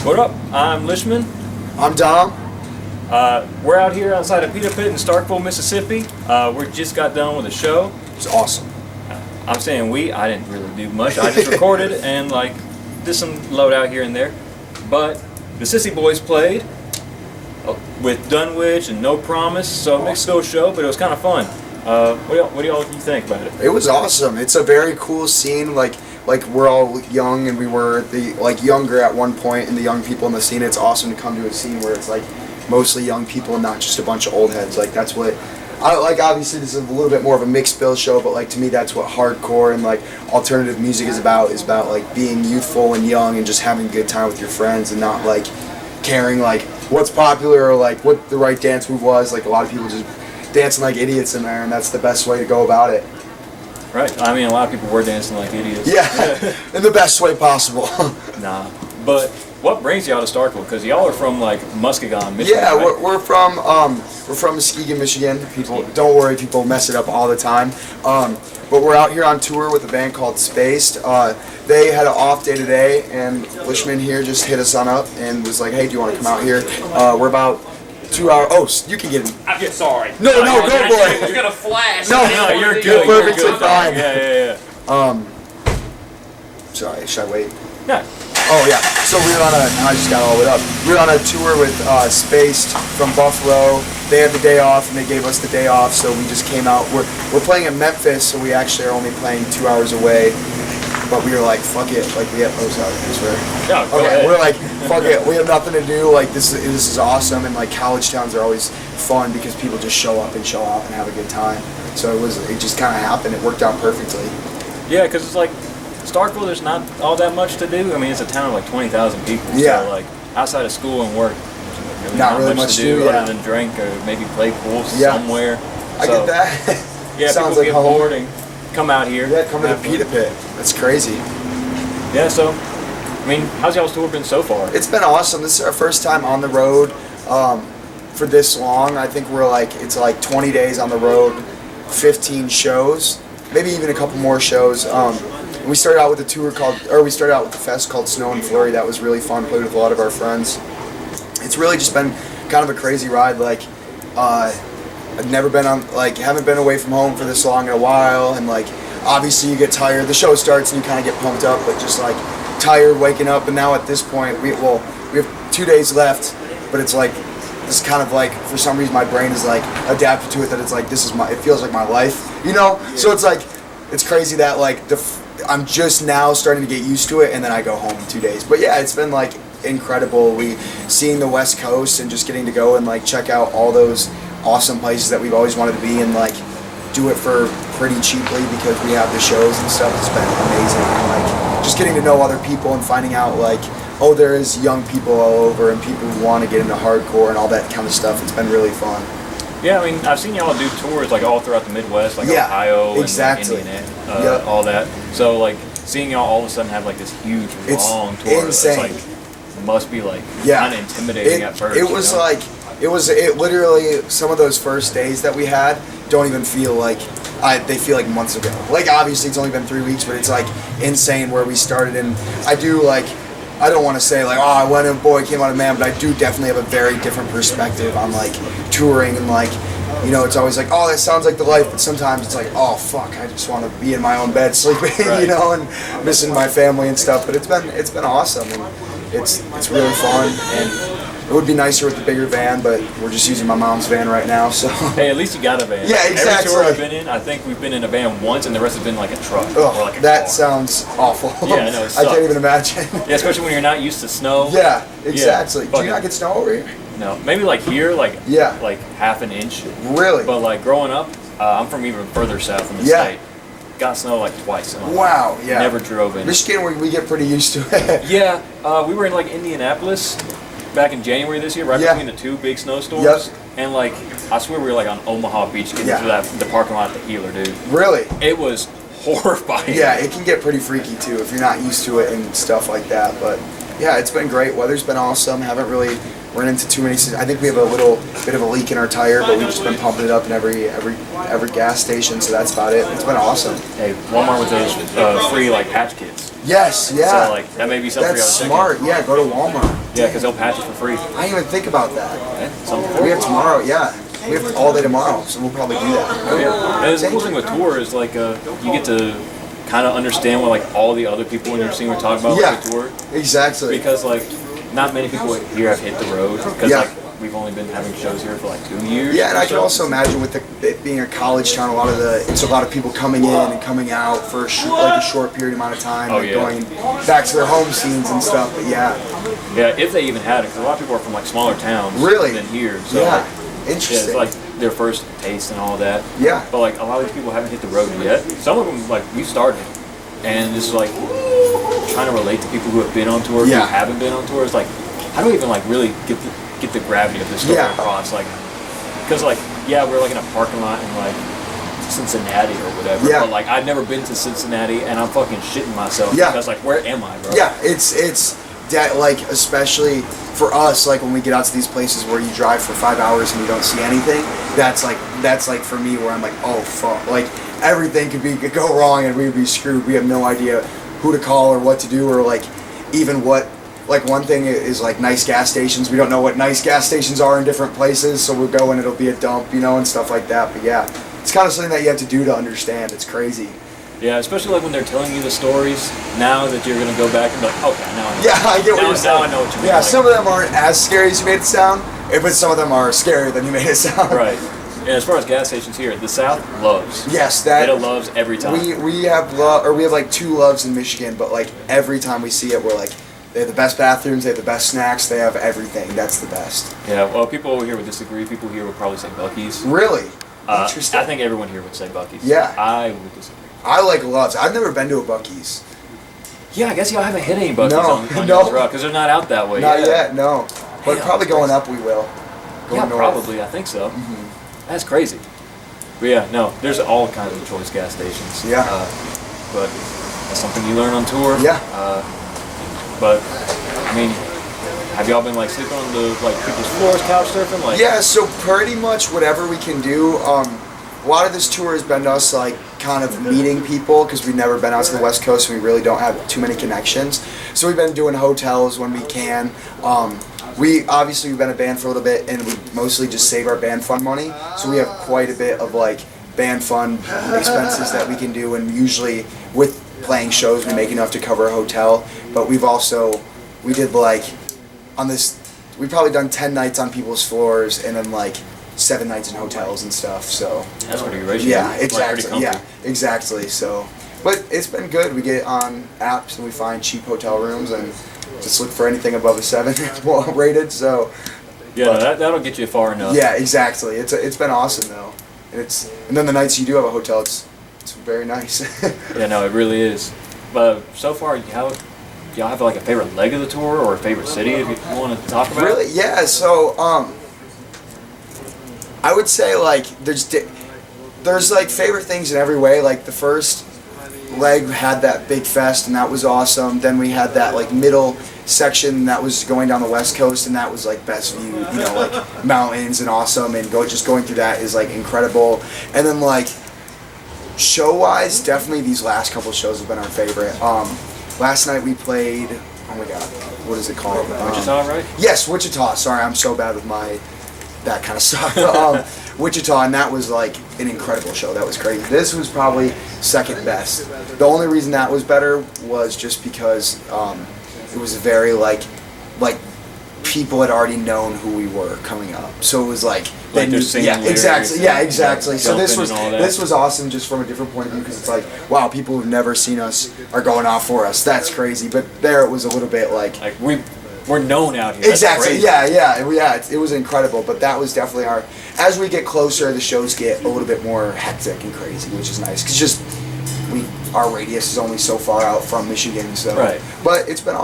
What up? I'm Lishman. I'm Dom. We're out here outside of Pita Pit in Starkville, Mississippi. We just got done with a show. It's awesome. I'm saying I didn't really do much. I just recorded and did some load out here and there. But the Sissy Boys played with Dunwich and No Promise, so mixed show, but it was kind of fun. What do y'all think about it? It was awesome. It's a very cool scene. Like we're all young, and we were younger at one point, and the young people in the scene. It's awesome to come to a scene where it's mostly young people and not just a bunch of old heads. That's what I like. Obviously, this is a little bit more of a mixed bill show, but to me, that's what hardcore and alternative music is about. Is about being youthful and young and just having a good time with your friends and not caring what's popular or what the right dance move was. A lot of people just dancing like idiots in there, and that's the best way to go about it. Right. I mean, a lot of people were dancing like idiots. Yeah, in the best way possible. Nah. But what brings y'all to Starkville? Because y'all are from Muskegon, Michigan. Yeah, right? we're from Muskegon, Michigan. People, don't worry, people mess it up all the time. But we're out here on tour with a band called Spaced. They had an off day today, and Lishman here just hit us on up and was like, "Hey, do you want to come out here?" We're about 2 hours. Oh, you can get him. I'm just sorry. No, go boy. You're gonna flash. No, you're good. You're perfectly fine. Yeah. Sorry, should I wait? No. Oh yeah. So we were on I just got all the way up. We were on a tour with Spaced from Buffalo. They had the day off, and they gave us the day off, so we just came out. We're playing in Memphis, so we actually are only playing 2 hours away. But we were like, fuck it. We have those out here, swear. Yeah, go okay, ahead. we're like, fuck it. We have nothing to do. This is awesome, and college towns are always fun because people just show up and show out and have a good time. So it just kind of happened. It worked out perfectly. Yeah, because it's Starkville, there's not all that much to do. I mean, it's a town of 20,000 people. Yeah. So outside of school and work, there's not really much to do yeah. other than drink or maybe play pool Yeah. somewhere. I get that. Yeah, Sounds people like get home. bored and come out here. Yeah, come to the Pita Pit. That's crazy. Yeah, so, I mean, how's y'all's tour been so far? It's been awesome. This is our first time on the road for this long. I think we're it's 20 days on the road, 15 shows, maybe even a couple more shows. We started out with we started out with a fest called Snow and Flurry. That was really fun. Played with a lot of our friends. It's really just been kind of a crazy ride. I've never been on, haven't been away from home for this long in a while, and obviously you get tired. The show starts and you kind of get pumped up, but just tired waking up. And now at this point, we have 2 days left, but it's this kind of for some reason my brain is adapted to it, that it's it feels like my life, you know. Yeah. So it's crazy that I'm just now starting to get used to it, and then I go home in 2 days. But yeah, it's been incredible. Seeing the West Coast and just getting to go and check out all those awesome places that we've always wanted to be, and do it for pretty cheaply because we have the shows and stuff. It's been amazing, and just getting to know other people and finding out oh, there is young people all over and people who want to get into hardcore and all that kind of stuff. It's been really fun. Yeah, I mean, I've seen y'all do tours all throughout the Midwest, yeah, Ohio exactly. and Indiana, yep. all that. So seeing y'all all of a sudden have this huge long tour, insane. It must be yeah. kind of intimidating at first. It was it literally, some of those first days that we had don't even feel they feel like months ago. Obviously it's only been 3 weeks, but it's insane where we started. And I do I don't want to say oh, I went in boy, came out of man, but I do definitely have a very different perspective on touring and it's always oh, that sounds like the life, but sometimes it's oh fuck, I just want to be in my own bed sleeping, right. you know, and missing my family and stuff. But it's been awesome, and it's really fun, and it would be nicer with the bigger van, but we're just using my mom's van right now, so. Hey, at least you got a van. Yeah, exactly. Every tour I've been in, I think we've been in a van once, and the rest have been a truck or a that car. Sounds awful. Yeah, I know, it sucks. I can't even imagine. Yeah, especially when you're not used to snow. Yeah, exactly. Yeah, do you not get snow over here? No, maybe here, yeah, half an inch. Really? But growing up, I'm from even further south in the state. Got snow twice. Wow, yeah. Never drove in. Michigan, we get pretty used to it. Yeah, we were in Indianapolis back in January this year, right between the two big snowstorms. Yep. And I swear we were on Omaha Beach getting through the parking lot at the Healer, dude. Really? It was horrifying. Yeah, it can get pretty freaky too if you're not used to it and stuff like that. But yeah, it's been great. Weather's been awesome. Haven't really run into too many. I think we have a little bit of a leak in our tire, but we've just been pumping it up in every gas station, so that's about it. It's been awesome. Hey, Walmart with those free Patch Kids. Yes, yeah. So like that may be something. That's smart. Yeah, go to Walmart. Yeah, because they'll patch it for free. I didn't even think about that. Yeah, something We have tomorrow. Yeah, we have all day tomorrow, so we'll probably do that. Oh, yeah. And the cool thing with tour is like you get to kind of understand what like all the other people in your scene were talking about with the tour. Exactly. Because like not many people here have hit the road because Yeah. like we've only been having shows here for like 2 years. Yeah, and I so. can also imagine with it being a college town, it's a lot of people coming in and coming out for a short period amount of time, Oh, and yeah. going back to their home scenes and stuff. But yeah, if they even had it, because a lot of people are from like smaller towns Really? than here. So yeah, like, yeah, interesting. it's like their first taste and all that. Yeah. But like a lot of these people haven't hit the road yet. Some of them like we started, and it's like trying to relate to people who have been on tour, Yeah. who haven't been on tour. It's like how do we even like really get the gravity of this story Yeah. across? Like, because like we're like in a parking lot in like Cincinnati or whatever. Yeah. But like I've never been to Cincinnati, and I'm fucking shitting myself Yeah. because like where am I, bro? Yeah, it's that, like, especially for us, like when we get out to these places where you drive for 5 hours and you don't see anything. That's like for me where I'm like, oh fuck, like everything could go wrong and we would be screwed. We have no idea who to call or what to do or like even what. Like one thing is like nice gas stations. We don't know what nice gas stations are in different places, so we'll go and it'll be a dump, and stuff like that. But yeah, it's kind of something that you have to do to understand. It's crazy. Yeah, especially like when they're telling you the stories. Now that you're gonna go back and be like, okay, now I know. Yeah, I get what you're saying. Now I know what you mean. Yeah, Like, some of them aren't as scary as you made it sound, but some of them are scarier than you made it sound. Right. And as far as gas stations here, the South loves. Yes, that It loves every time. we have like 2 loves in Michigan, but like every time we see it, we're like. They have the best bathrooms, they have the best snacks, they have everything. That's the best. Yeah, well, people over here would disagree. People here would probably say Buc-ee's. Really? Interesting. I think everyone here would say Buc-ee's. Yeah. I would disagree. I like Loves. I've never been to a Buc-ee's. Yeah, I guess y'all haven't hit any Buc-ee's No, on no. y'all's route because they're not out that way. Not yeah. yet, no. But Damn, probably going up we will. Going Yeah, north. probably. I think so. That's crazy. But yeah, no, there's all kinds of choice gas stations. Yeah. But that's something you learn on tour. Yeah. But I mean, have y'all been like sleeping on the like people's floors, couch surfing? Like, Yeah, so pretty much whatever we can do. A lot of this tour has been us like kind of meeting people because we've never been out to the West Coast and we really don't have too many connections. So we've been doing hotels when we can. We've been a band for a little bit and we mostly just save our band fund money. So we have quite a bit of like band fund expenses that we can do, and usually with playing shows we make enough to cover a hotel. But we did like on this, we've probably done 10 nights on people's floors and then like 7 nights in hotels and stuff. So that's pretty ratio. yeah, Like, pretty exactly. comfy. Yeah, exactly. So, but it's been good. We get on apps and we find cheap hotel rooms and just look for anything above a 7 rated. So Yeah, no, that'll get you far enough. yeah, exactly. It's been awesome though, and then the nights you do have a hotel, it's very nice. Yeah, no, it really is. But so far, y'all have like a favorite leg of the tour or a favorite city if you want to talk about? Really? Yeah. So I would say like there's like favorite things in every way. Like the first leg had that big fest and that was awesome. Then we had that like middle section that was going down the West Coast and that was like best view, like mountains and awesome, and just going through that is like incredible. And then like show wise, definitely these last couple of shows have been our favorite. Last night we played, oh my god, what is it called? Wichita, right? Yes, Wichita. Sorry, I'm so bad with that kind of stuff. Wichita, and that was like an incredible show. That was crazy. This was probably second best. The only reason that was better was just because it was very like people had already known who we were coming up, so it was like Like they're singing lyrics exactly, and, exactly. So this jumping and all that. was awesome just from a different point of view because it's like, wow, people who've never seen us are going out for us. That's crazy. But there it was a little bit like we're known out here. That's exactly. crazy. Yeah. It was incredible. But that was definitely our. As we get closer, the shows get a little bit more hectic and crazy, which is nice because our radius is only so far out from Michigan. So, right. But it's been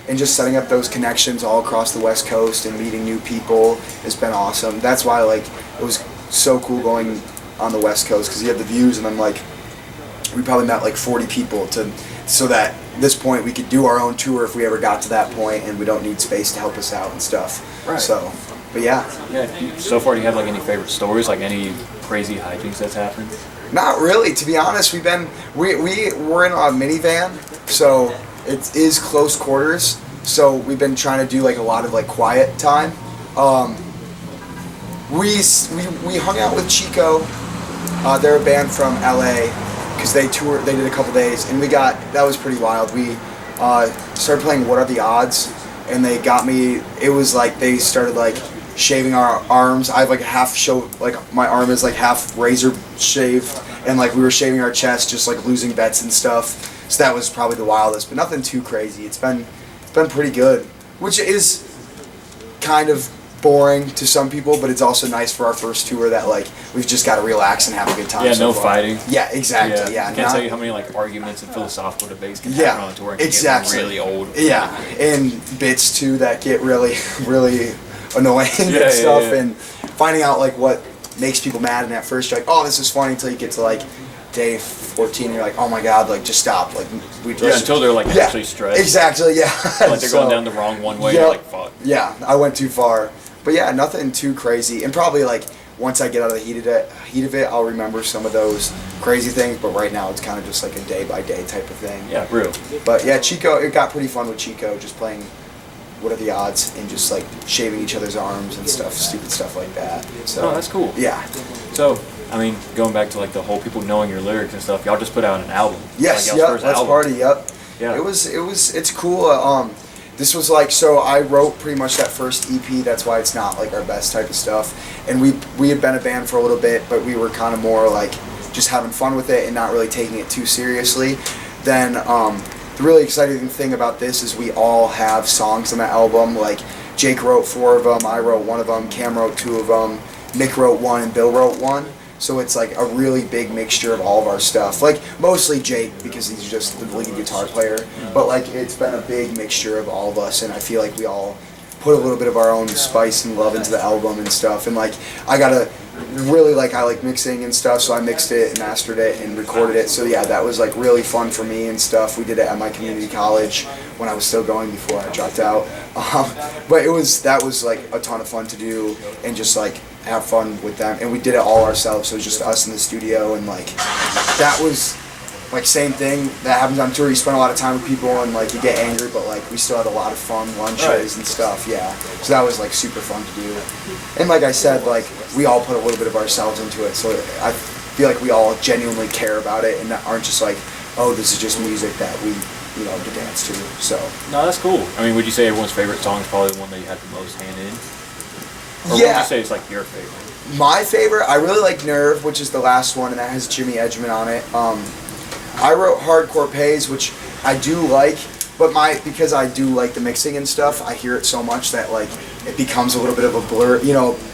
and just setting up those connections all across the West Coast and meeting new people has been awesome. That's why it was so cool going on the West Coast because you have the views, and then we probably met 40 people so that at this point we could do our own tour if we ever got to that point, and we don't need space to help us out and stuff. Right. So, but yeah. Yeah. So far, do you have any favorite stories, any crazy hijinks that's happened? Not really, to be honest. We're in a minivan. So it is close quarters. So we've been trying to do like a lot of like quiet time. We hung out with Chico. They're a band from LA because they toured. They did a couple days, and that was pretty wild. We started playing What Are the Odds, and they got me. It was like they started like shaving our arms. I have like a half show, like my arm is like half razor shaved, and like we were shaving our chest, just like losing bets and stuff. So that was probably the wildest, but nothing too crazy. It's been pretty good, which is kind of boring to some people, but it's also nice for our first tour that like we've just got to relax and have a good time. Yeah, no fighting. Yeah, exactly. Yeah, I can't tell you how many like arguments and philosophical debates can yeah, happen on tour and exactly. get really old. Yeah, and bits too that get really, really annoying and stuff, and finding out like what makes people mad, and at first you're like, oh, this is funny, until you get to like day 14, you're like, oh my god, like just stop, like we just, until they're like actually stressed. Exactly, yeah. Like they're going down the wrong one way. You're like, fuck. Yeah, I went too far, but yeah, nothing too crazy, and probably like once I get out of the heat of it, I'll remember some of those crazy things. But right now, it's kind of just like a day by day type of thing. Yeah, real. But yeah, Chico, it got pretty fun with Chico, just playing What Are the Odds and just like shaving each other's arms and stuff, stupid stuff like that. So, oh, that's cool. Yeah. So, I mean, going back to like the whole people knowing your lyrics and stuff, y'all just put out an album. Yes, like, yep, first Let's album. Party, yep. Yeah. It's cool. This was like, so I wrote pretty much that first EP, that's why it's not like our best type of stuff. And we had been a band for a little bit, but we were kind of more like just having fun with it and not really taking it too seriously. Then the really exciting thing about this is we all have songs on the album. Like Jake wrote 4 of them, I wrote 1 of them, Cam wrote 2 of them, Nick wrote 1, and Bill wrote 1. So it's like a really big mixture of all of our stuff. Like mostly Jake, because he's just the lead guitar player. But like it's been a big mixture of all of us, and I feel like we all put a little bit of our own spice and love into the album and stuff. And like I like mixing and stuff, so I mixed it and mastered it and recorded it. So yeah, that was like really fun for me and stuff. We did it at my community college when I was still going before I dropped out. But that was like a ton of fun to do and just like have fun with them. And we did it all ourselves, so it was just us in the studio, and like that was like same thing that happens on tour. You spend a lot of time with people and like you get angry, but like we still had a lot of fun lunches and stuff. Yeah, so that was like super fun to do. And like I said, like we all put a little bit of ourselves into it, so I feel like we all genuinely care about it and aren't just like, oh, this is just music that we to dance to. So no, that's cool. I mean, would you say everyone's favorite song is probably the one that you had the most hand in? Or yeah, would you say it's like your favorite? My favorite, I really like Nerve, which is the last one, and that has Jimmy Edgman on it. I wrote Hardcore Pays, which I do like, but because I do like the mixing and stuff, I hear it so much that like it becomes a little bit of a blur,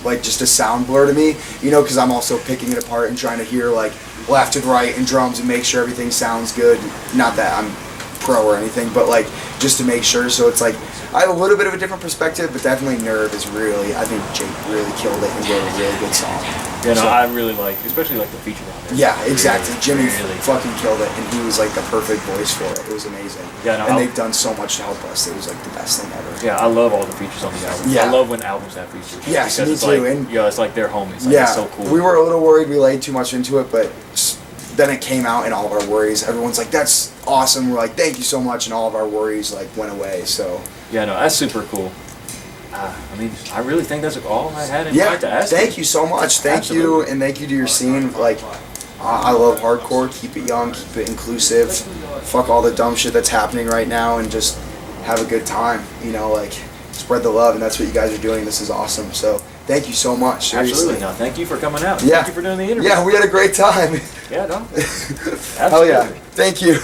like just a sound blur to me, because I'm also picking it apart and trying to hear like left and right and drums and make sure everything sounds good. Not that I'm pro or anything, but like just to make sure. So it's like I have a little bit of a different perspective, but definitely Nerve is really, I think Jake really killed it and wrote a really good song. Yeah, no, I really like, especially like the feature on there. Yeah, exactly. Jimmy really fucking killed it, and he was like the perfect voice for it. It was amazing. Yeah, no, and they've done so much to help us. It was like the best thing ever. Yeah, I love all the features on the album. Yeah. I love when albums have features. Yes, me it's too. Like, and it's like their homies. Like, yeah, it's so cool. We were a little worried we laid too much into it, but then it came out and all of our worries, everyone's like, that's awesome. We're like, thank you so much, and all of our worries like went away. So yeah, no, that's super cool. I mean, I really think that's all I had in mind to ask. Thank you so much. Thank you, and thank you to your scene. Like, I love hardcore. Keep it young, keep it inclusive. Fuck all the dumb shit that's happening right now, and just have a good time. Like spread the love, and that's what you guys are doing. This is awesome. So thank you so much. Seriously. Absolutely. No, thank you for coming out. Yeah. Thank you for doing the interview. Yeah, we had a great time. Yeah, no. Hell yeah. Thank you.